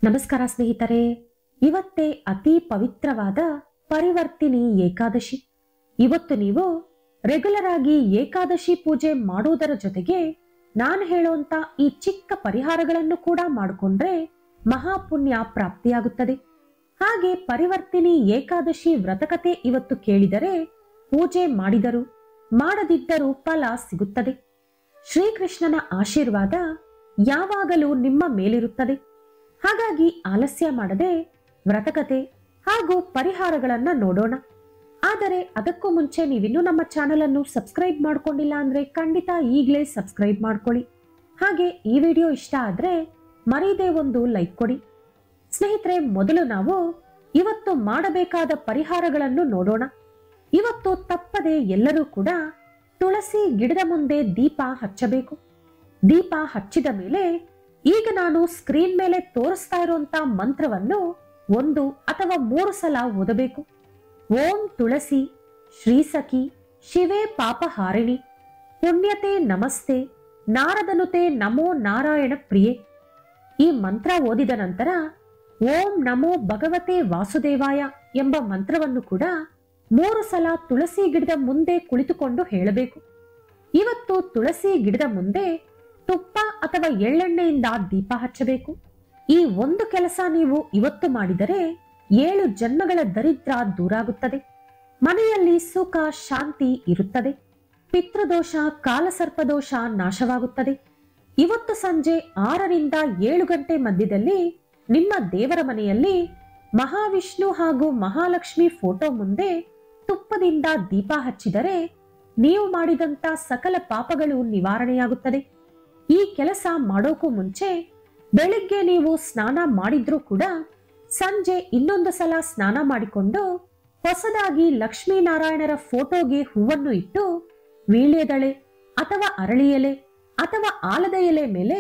ನಮಸ್ಕಾರ ಸ್ನೇಹಿತರೆ, ಇವತ್ತೇ ಅತಿ ಪವಿತ್ರವಾದ ಪರಿವರ್ತಿನಿ ಏಕಾದಶಿ. ಇವತ್ತು ನೀವು ರೆಗ್ಯುಲರ್ ಆಗಿ ಏಕಾದಶಿ ಪೂಜೆ ಮಾಡುವುದರ ಜೊತೆಗೆ ನಾನು ಹೇಳುವಂತ ಈ ಚಿಕ್ಕ ಪರಿಹಾರಗಳನ್ನು ಕೂಡ ಮಾಡಿಕೊಂಡ್ರೆ ಮಹಾಪುಣ್ಯ ಪ್ರಾಪ್ತಿಯಾಗುತ್ತದೆ. ಹಾಗೆ ಪರಿವರ್ತಿನಿ ಏಕಾದಶಿ ವ್ರತಕತೆ ಇವತ್ತು ಕೇಳಿದರೆ ಪೂಜೆ ಮಾಡಿದರೂ ಮಾಡದಿದ್ದರೂ ಫಲ ಸಿಗುತ್ತದೆ. ಶ್ರೀಕೃಷ್ಣನ ಆಶೀರ್ವಾದ ಯಾವಾಗಲೂ ನಿಮ್ಮ ಮೇಲಿರುತ್ತದೆ. ಹಾಗಾಗಿ ಆಲಸ್ಯ ಮಾಡದೆ ವ್ರತಕತೆ ಹಾಗೂ ಪರಿಹಾರಗಳನ್ನ ನೋಡೋಣ. ಆದರೆ ಅದಕ್ಕೂ ಮುಂಚೆ ನೀವಿನ್ನೂ ನಮ್ಮ ಚಾನೆಲ್ ಅನ್ನು ಸಬ್ಸ್ಕ್ರೈಬ್ ಮಾಡ್ಕೊಂಡಿಲ್ಲ ಅಂದ್ರೆ ಖಂಡಿತ ಈಗಲೇ ಸಬ್ಸ್ಕ್ರೈಬ್ ಮಾಡ್ಕೊಳ್ಳಿ. ಹಾಗೆ ಈ ವಿಡಿಯೋ ಇಷ್ಟ ಆದ್ರೆ ಮರೀದೆ ಒಂದು ಲೈಕ್ ಕೊಡಿ. ಸ್ನೇಹಿತರೆ, ಮೊದಲು ನಾವು ಇವತ್ತು ಮಾಡಬೇಕಾದ ಪರಿಹಾರಗಳನ್ನು ನೋಡೋಣ. ಇವತ್ತು ತಪ್ಪದೆ ಎಲ್ಲರೂ ಕೂಡ ತುಳಸಿ ಗಿಡದ ಮುಂದೆ ದೀಪ ಹಚ್ಚಬೇಕು. ದೀಪ ಹಚ್ಚಿದ ಮೇಲೆ ಈಗ ನಾನು ಸ್ಕ್ರೀನ್ ಮೇಲೆ ತೋರಿಸ್ತಾ ಇರುವಂತ ಮಂತ್ರವನ್ನು 1 ಅಥವಾ 3 ಸಲ ಓದಬೇಕು. ಓಂ ತುಳಸಿ ಶ್ರೀಸಖಿ ಶಿವೇ ಪಾಪಹಾರಿಣಿ ಪುಣ್ಯತೆ ನಮಸ್ತೆ ನಾರದನುತೆ ನಮೋ ನಾರಾಯಣ ಪ್ರಿಯೆ. ಈ ಮಂತ್ರ ಓದಿದ ನಂತರ ಓಂ ನಮೋ ಭಗವತೆ ವಾಸುದೇವಾಯ ಎಂಬ ಮಂತ್ರವನ್ನು ಕೂಡ 3 ಸಲ ತುಳಸಿ ಗಿಡದ ಮುಂದೆ ಕುಳಿತುಕೊಂಡು ಹೇಳಬೇಕು. ಇವತ್ತು ತುಳಸಿ ಗಿಡದ ಮುಂದೆ ತುಪ್ಪ ಅಥವಾ ಎಳ್ಳೆಣ್ಣೆಯಿಂದ ದೀಪ ಹಚ್ಚಬೇಕು. ಈ ಒಂದು ಕೆಲಸ ನೀವು ಇವತ್ತು ಮಾಡಿದರೆ 7 ಜನ್ಮಗಳ ದರಿದ್ರ ದೂರಾಗುತ್ತದೆ. ಮನೆಯಲ್ಲಿ ಸುಖ ಶಾಂತಿ ಇರುತ್ತದೆ. ಪಿತೃದೋಷ ಕಾಲಸರ್ಪದೋಷ ನಾಶವಾಗುತ್ತದೆ. ಇವತ್ತು ಸಂಜೆ 6 ರಿಂದ 7 ಗಂಟೆ ಮಧ್ಯದಲ್ಲಿ ನಿಮ್ಮ ದೇವರ ಮನೆಯಲ್ಲಿ ಮಹಾವಿಷ್ಣು ಹಾಗೂ ಮಹಾಲಕ್ಷ್ಮಿ ಫೋಟೋ ಮುಂದೆ ತುಪ್ಪದಿಂದ ದೀಪ ಹಚ್ಚಿದರೆ ನೀವು ಮಾಡಿದಂತ ಸಕಲ ಪಾಪಗಳು ನಿವಾರಣೆಯಾಗುತ್ತದೆ. ಈ ಕೆಲಸ ಮಾಡೋಕ್ಕೂ ಮುಂಚೆ ಬೆಳಿಗ್ಗೆ ನೀವು ಸ್ನಾನ ಮಾಡಿದ್ರೂ ಕೂಡ ಸಂಜೆ ಇನ್ನೊಂದು ಸಲ ಸ್ನಾನ ಮಾಡಿಕೊಂಡು ಹೊಸದಾಗಿ ಲಕ್ಷ್ಮೀನಾರಾಯಣರ ಫೋಟೋಗೆ ಹೂವನ್ನು ಇಟ್ಟು ವೀಳ್ಯದೆಲೆ ಅಥವಾ ಅರಳಿ ಎಲೆ ಅಥವಾ ಆಲದ ಎಲೆ ಮೇಲೆ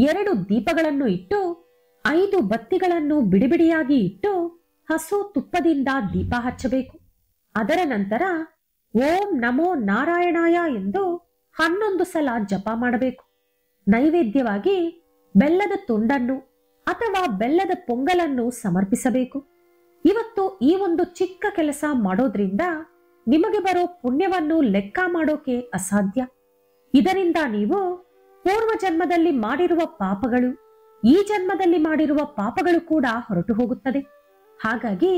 2 ದೀಪಗಳನ್ನು ಇಟ್ಟು 5 ಬತ್ತಿಗಳನ್ನು ಬಿಡಿಬಿಡಿಯಾಗಿ ಇಟ್ಟು ಹಸು ತುಪ್ಪದಿಂದ ದೀಪ ಹಚ್ಚಬೇಕು. ಅದರ ನಂತರ ಓಂ ನಮೋ ನಾರಾಯಣಾಯ ಎಂದು 11 ಸಲ ಜಪ ಮಾಡಬೇಕು. ನೈವೇದ್ಯವಾಗಿ ಬೆಲ್ಲದ ತುಂಡನ್ನು ಅಥವಾ ಬೆಲ್ಲದ ಪೊಂಗಲನ್ನು ಸಮರ್ಪಿಸಬೇಕು. ಇವತ್ತು ಈ ಒಂದು ಚಿಕ್ಕ ಕೆಲಸ ಮಾಡೋದ್ರಿಂದ ನಿಮಗೆ ಬರೋ ಪುಣ್ಯವನ್ನು ಲೆಕ್ಕ ಮಾಡೋಕೆ ಅಸಾಧ್ಯ. ಇದರಿಂದ ನೀವು ಪೂರ್ವ ಜನ್ಮದಲ್ಲಿ ಮಾಡಿರುವ ಪಾಪಗಳು ಈ ಜನ್ಮದಲ್ಲಿ ಮಾಡಿರುವ ಪಾಪಗಳು ಕೂಡ ಹೊರಟು ಹೋಗುತ್ತದೆ. ಹಾಗಾಗಿ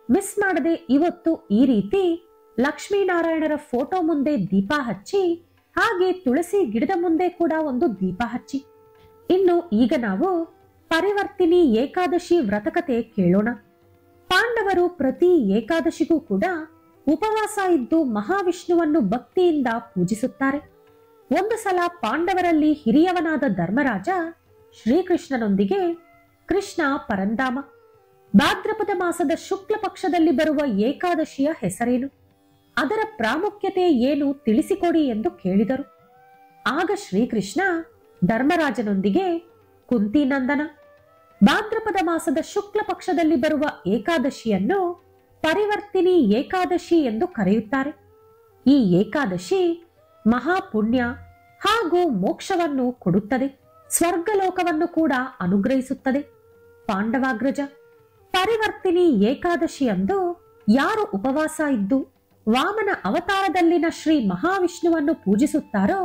ಮಿಸ್ ಮಾಡದೆ ಇವತ್ತು ಈ ರೀತಿ ಲಕ್ಷ್ಮೀನಾರಾಯಣರ ಫೋಟೋ ಮುಂದೆ ದೀಪ ಹಚ್ಚಿ ಹಾಗೆ ತುಳಸಿ ಗಿಡದ ಮುಂದೆ ಕೂಡ ಒಂದು ದೀಪ ಹಚ್ಚಿ. ಇನ್ನು ಈಗ ನಾವು ಪರಿವರ್ತಿನಿ ಏಕಾದಶಿ ವ್ರತಕತೆ ಕೇಳೋಣ. ಪಾಂಡವರು ಪ್ರತಿ ಏಕಾದಶಿಗೂ ಕೂಡ ಉಪವಾಸ ಇದ್ದು ಮಹಾವಿಷ್ಣುವನ್ನು ಭಕ್ತಿಯಿಂದ ಪೂಜಿಸುತ್ತಾರೆ. ಒಂದು ಸಲ ಪಾಂಡವರಲ್ಲಿ ಹಿರಿಯವನಾದ ಧರ್ಮರಾಜ ಶ್ರೀಕೃಷ್ಣನೊಂದಿಗೆ ಕೃಷ್ಣ ಪರಂಧಾಮ ಭಾದ್ರಪದ ಮಾಸದ ಶುಕ್ಲ ಪಕ್ಷದಲ್ಲಿ ಬರುವ ಏಕಾದಶಿಯ ಹೆಸರೇನು, ಅದರ ಪ್ರಾಮುಖ್ಯತೆ ಏನು ತಿಳಿಸಿಕೊಡಿ ಎಂದು ಕೇಳಿದರು. ಆಗ ಶ್ರೀಕೃಷ್ಣ ಧರ್ಮರಾಜನೊಂದಿಗೆ ಕುಂತಿನಂದನ ಭಾದ್ರಪದ ಮಾಸದ ಶುಕ್ಲ ಪಕ್ಷದಲ್ಲಿ ಬರುವ ಏಕಾದಶಿಯನ್ನು ಪರಿವರ್ತಿನಿ ಏಕಾದಶಿ ಎಂದು ಕರೆಯುತ್ತಾರೆ. ಈ ಏಕಾದಶಿ ಮಹಾಪುಣ್ಯ ಹಾಗೂ ಮೋಕ್ಷವನ್ನು ಕೊಡುತ್ತದೆ. ಸ್ವರ್ಗಲೋಕವನ್ನು ಕೂಡ ಅನುಗ್ರಹಿಸುತ್ತದೆ. ಪಾಂಡವಾಗ್ರಜ, ಪರಿವರ್ತಿನಿ ಏಕಾದಶಿಯಂದು ಯಾರು ಉಪವಾಸ ಇದ್ದು ವಾಮನ ಅವತಾರದಲ್ಲಿನ ಶ್ರೀ ಮಹಾವಿಷ್ಣುವನ್ನು ಪೂಜಿಸುತ್ತಾರೋ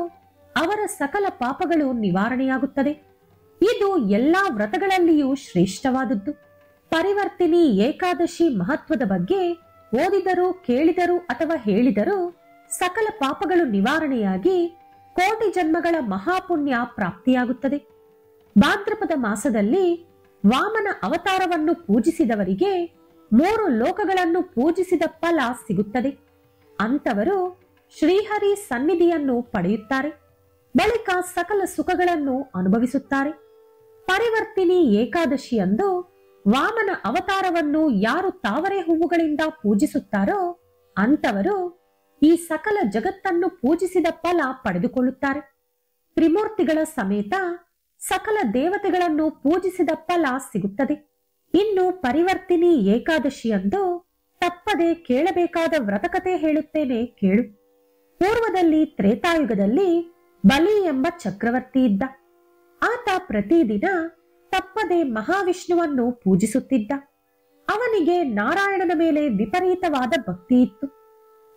ಅವರ ಸಕಲ ಪಾಪಗಳು ನಿವಾರಣೆಯಾಗುತ್ತದೆ. ಇದು ಎಲ್ಲಾ ವ್ರತಗಳಲ್ಲಿಯೂ ಶ್ರೇಷ್ಠವಾದದ್ದು. ಪರಿವರ್ತಿನಿ ಏಕಾದಶಿ ಮಹತ್ವದ ಬಗ್ಗೆ ಓದಿದರೂ ಕೇಳಿದರೂ ಅಥವಾ ಹೇಳಿದರೂ ಸಕಲ ಪಾಪಗಳು ನಿವಾರಣೆಯಾಗಿ ಕೋಟಿ ಜನ್ಮಗಳ ಮಹಾಪುಣ್ಯ ಪ್ರಾಪ್ತಿಯಾಗುತ್ತದೆ. ಭಾದ್ರಪದ ಮಾಸದಲ್ಲಿ ವಾಮನ ಅವತಾರವನ್ನು ಪೂಜಿಸಿದವರಿಗೆ 3 ಲೋಕಗಳನ್ನು ಪೂಜಿಸಿದ ಫಲ ಸಿಗುತ್ತದೆ. ಅಂತವರು ಶ್ರೀಹರಿ ಸನ್ನಿಧಿಯನ್ನು ಪಡೆಯುತ್ತಾರೆ. ಬಳಿಕ ಸಕಲ ಸುಖಗಳನ್ನು ಅನುಭವಿಸುತ್ತಾರೆ. ಪರಿವರ್ತಿನಿ ಏಕಾದಶಿಯಂದು ವಾಮನ ಅವತಾರವನ್ನು ಯಾರು ತಾವರೆ ಹೂವುಗಳಿಂದ ಪೂಜಿಸುತ್ತಾರೋ ಅಂತವರು ಈ ಸಕಲ ಜಗತ್ತನ್ನು ಪೂಜಿಸಿದ ಫಲ ಪಡೆದುಕೊಳ್ಳುತ್ತಾರೆ. ತ್ರಿಮೂರ್ತಿಗಳ ಸಮೇತ ಸಕಲ ದೇವತೆಗಳನ್ನು ಪೂಜಿಸಿದ ಫಲ ಸಿಗುತ್ತದೆ. ಇನ್ನು ಪರಿವರ್ತಿನಿ ಏಕಾದಶಿಯಂದು ತಪ್ಪದೆ ಕೇಳಬೇಕಾದ ವ್ರತಕತೆ ಹೇಳುತ್ತೇನೆ ಕೇಳು. ಪೂರ್ವದಲ್ಲಿ ತ್ರೇತಾಯುಗದಲ್ಲಿ ಬಲಿ ಎಂಬ ಚಕ್ರವರ್ತಿ ಇದ್ದ. ಆತ ಪ್ರತಿದಿನ ತಪ್ಪದೆ ಮಹಾವಿಷ್ಣುವನ್ನು ಪೂಜಿಸುತ್ತಿದ್ದ. ಅವನಿಗೆ ನಾರಾಯಣನ ಮೇಲೆ ವಿಪರೀತವಾದ ಭಕ್ತಿ ಇತ್ತು.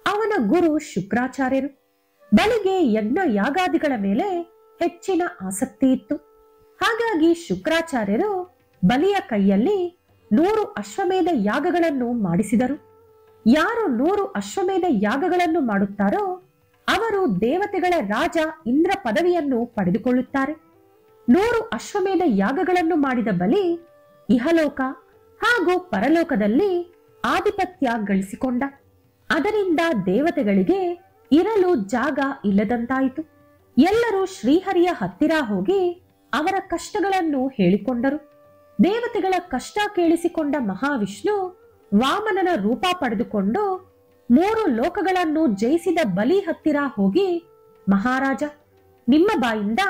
ಅವನ ಗುರು ಶುಕ್ರಾಚಾರ್ಯರು. ಬಲಿಗೆ ಯಜ್ಞ ಯಾಗಾದಿಗಳ ಮೇಲೆ ಹೆಚ್ಚಿನ ಆಸಕ್ತಿ ಇತ್ತು. ಹಾಗಾಗಿ ಶುಕ್ರಾಚಾರ್ಯರು ಬಲಿಯ ಕೈಯಲ್ಲಿ 100 ಅಶ್ವಮೇಧ ಯಾಗಗಳನ್ನು ಮಾಡಿಸಿದರು. ಯಾರು 100 ಅಶ್ವಮೇಧ ಯಾಗಗಳನ್ನು ಮಾಡುತ್ತಾರೋ ಅವರು ದೇವತೆಗಳ ರಾಜ ಇಂದ್ರ ಪದವಿಯನ್ನು ಪಡೆದುಕೊಳ್ಳುತ್ತಾರೆ. 100 ಅಶ್ವಮೇಧ ಯಾಗಗಳನ್ನು ಮಾಡಿದ ಬಲಿ ಇಹಲೋಕ ಹಾಗೂ ಪರಲೋಕದಲ್ಲಿ ಆಧಿಪತ್ಯ ಗಳಿಸಿಕೊಂಡ. ಅದರಿಂದ ದೇವತೆಗಳಿಗೆ ಇರಲು ಜಾಗ ಇಲ್ಲದಂತಾಯಿತು. ಎಲ್ಲರೂ ಶ್ರೀಹರಿಯ ಹತ್ತಿರ ಹೋಗಿ ಅವರ ಕಷ್ಟಗಳನ್ನು ಹೇಳಿಕೊಂಡರು. ದೇವತೆಗಳ ಕಷ್ಟ ಕೇಳಿಸಿಕೊಂಡ ಮಹಾವಿಷ್ಣು ವಾಮನನ ರೂಪ ಪಡೆದುಕೊಂಡು 3 ಲೋಕಗಳನ್ನು ಜಯಿಸಿದ ಬಲಿ ಹತ್ತಿರ ಹೋಗಿ, ಮಹಾರಾಜ, ನಿಮ್ಮ ಬಾಯಿಂದ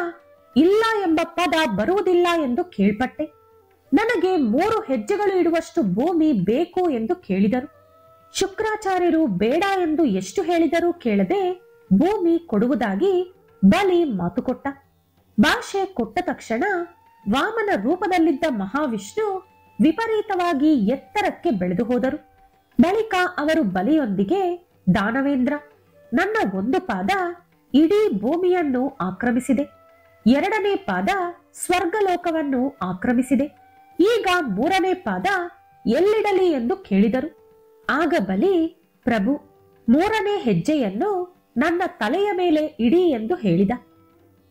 ಇಲ್ಲ ಎಂಬ ಪದ ಬರುವುದಿಲ್ಲ ಎಂದು ಕೇಳ್ಪಟ್ಟೆ. ನನಗೆ 3 ಹೆಜ್ಜೆಗಳು ಇಡುವಷ್ಟು ಭೂಮಿ ಬೇಕು ಎಂದು ಕೇಳಿದರು. ಶುಕ್ರಾಚಾರ್ಯರು ಬೇಡ ಎಂದು ಎಷ್ಟು ಹೇಳಿದರೂ ಕೇಳದೆ ಭೂಮಿ ಕೊಡುವುದಾಗಿ ಬಲಿ ಮಾತು ಕೊಟ್ಟ. ಭಾಷೆ ಕೊಟ್ಟ ತಕ್ಷಣ ವಾಮನ ರೂಪದಲ್ಲಿದ್ದ ಮಹಾವಿಷ್ಣು ವಿಪರೀತವಾಗಿ ಎತ್ತರಕ್ಕೆ ಬೆಳೆದು ಹೋದರು. ಬಳಿಕ ಅವರು ಬಲಿಯೊಂದಿಗೆ, ದಾನವೇಂದ್ರ, ನನ್ನ 1 ಪಾದ ಇಡೀ ಭೂಮಿಯನ್ನು ಆಕ್ರಮಿಸಿದೆ, 2ನೇ ಪಾದ ಸ್ವರ್ಗಲೋಕವನ್ನು ಆಕ್ರಮಿಸಿದೆ, ಈಗ 3ನೇ ಪಾದ ಎಲ್ಲಿಡಲಿ ಎಂದು ಕೇಳಿದರು. ಆಗ ಬಲಿ, ಪ್ರಭು, 3ನೇ ಹೆಜ್ಜೆಯನ್ನು ನನ್ನ ತಲೆಯ ಮೇಲೆ ಇಡಿ ಎಂದು ಹೇಳಿದ.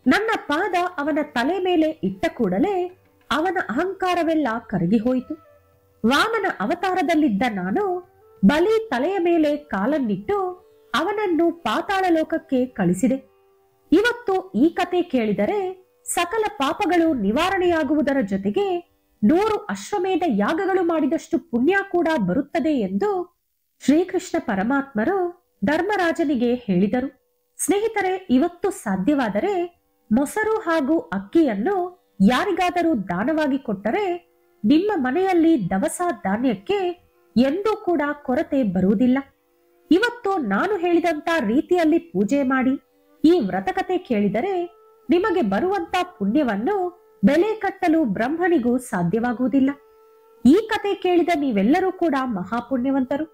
ನನ್ನ ಪಾದ ಅವನ ತಲೆ ಮೇಲೆ ಇಟ್ಟ ಕೂಡಲೇ ಅವನ ಅಹಂಕಾರವೆಲ್ಲ ಕರಗಿ ಹೋಯಿತು. ವಾಮನ ಅವತಾರದಲ್ಲಿದ್ದ ನಾನು ಬಲಿ ತಲೆಯ ಮೇಲೆ ಕಾಲನ್ನಿಟ್ಟು ಅವನನ್ನು ಪಾತಾಳ ಲೋಕಕ್ಕೆ ಕಳಿಸಿದೆ. ಇವತ್ತು ಈ ಕತೆ ಕೇಳಿದರೆ ಸಕಲ ಪಾಪಗಳು ನಿವಾರಣೆಯಾಗುವುದರ ಜೊತೆಗೆ 100 ಅಶ್ವಮೇಧ ಯಾಗಗಳು ಮಾಡಿದಷ್ಟು ಪುಣ್ಯ ಕೂಡ ಬರುತ್ತದೆ ಎಂದು ಶ್ರೀಕೃಷ್ಣ ಪರಮಾತ್ಮರು ಧರ್ಮರಾಜನಿಗೆ ಹೇಳಿದರು. ಸ್ನೇಹಿತರೆ, ಇವತ್ತು ಸಾಧ್ಯವಾದರೆ ಮೊಸರು ಹಾಗೂ ಅಕ್ಕಿಯನ್ನು ಯಾರಿಗಾದರೂ ದಾನವಾಗಿ ಕೊಟ್ಟರೆ ನಿಮ್ಮ ಮನೆಯಲ್ಲಿ ದವಸ ಧಾನ್ಯಕ್ಕೆ ಎಂದೂ ಕೂಡ ಕೊರತೆ ಬರುವುದಿಲ್ಲ. ಇವತ್ತು ನಾನು ಹೇಳಿದಂತ ರೀತಿಯಲ್ಲಿ ಪೂಜೆ ಮಾಡಿ ಈ ವ್ರತಕತೆ ಕೇಳಿದರೆ ನಿಮಗೆ ಬರುವಂತ ಪುಣ್ಯವನ್ನು ಬೆಲೆ ಕಟ್ಟಲು ಬ್ರಹ್ಮನಿಗೂ ಸಾಧ್ಯವಾಗುವುದಿಲ್ಲ. ಈ ಕತೆ ಕೇಳಿದ ನೀವೆಲ್ಲರೂ ಕೂಡ ಮಹಾಪುಣ್ಯವಂತರು.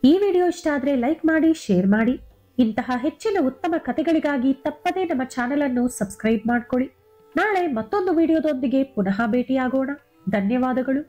ಈ ವಿಡಿಯೋ ಇಷ್ಟ ಆದ್ರೆ ಲೈಕ್ ಮಾಡಿ, ಶೇರ್ ಮಾಡಿ. ಇಂತಹ ಹೆಚ್ಚಿನ ಉತ್ತಮ ಕಥೆಗಳಿಗಾಗಿ ತಪ್ಪದೇ ನಮ್ಮ ಚಾನೆಲ್ ಅನ್ನು ಸಬ್ಸ್ಕ್ರೈಬ್ ಮಾಡ್ಕೊಳ್ಳಿ. ನಾಳೆ ಮತ್ತೊಂದು ವಿಡಿಯೋದೊಂದಿಗೆ ಪುನಃ ಭೇಟಿಯಾಗೋಣ. ಧನ್ಯವಾದಗಳು.